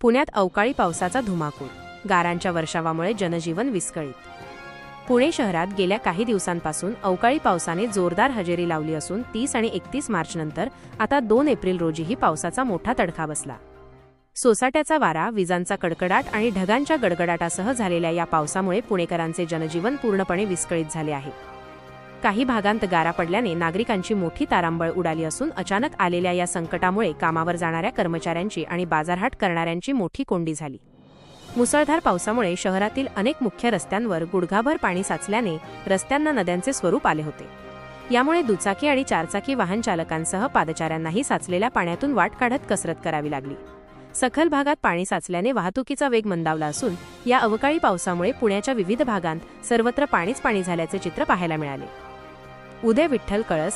पुण्यात अवकाळी पावसाचा धुमाकूळ, गारांच्या वर्षावामुळे जनजीवन विस्कळीत। पुणे शहरात गेल्या काही दिवसांपासून अवकाळी पावसाने जोरदार हजेरी लावली असून 30 आणि 31 मार्चनंतर आता 2 एप्रिल रोजीही पावसाचा मोठा तडका बसला। सोसाट्याचा वारा, विजांचा कडकडाट आणि ढगांच्या गडगडाटासह झालेल्या या पावसामुळे पुणेकरांचे जनजीवन पूर्णपणे विस्कळीत झाले आहे। काही भागांत गारा पडल्याने नागरिकांची मोठी तारांबळ उडाली असून अचानक आलेल्या या संकटामुळे कामावर जाणाऱ्या कर्मचाऱ्यांची आणि बाजारहाट करणाऱ्यांची मोठी कोंडी झाली। मुसळधार पावसामुळे शहरातील अनेक मुख्य रस्त्यांवर गुडघाभर पाणी साचल्याने रस्त्यांना नद्यांचे स्वरूप आले होते। यामुळे दुचाकी आणि चारचाकी वाहन चालकांसह पादचाऱ्यांनाही साचलेल्या पाण्यातून वाट काढत कसरत करावी लागली। सखल भागात पाणी साचल्याने वाहतुकीचा वेग मंदावला असून या अवकाळी पावसामुळे पुण्याच्या विविध भागांत सर्वत्र पाणीच पाणी झाल्याचे चित्र पाहायला मिळाले। उदय विठ्ठल कळस,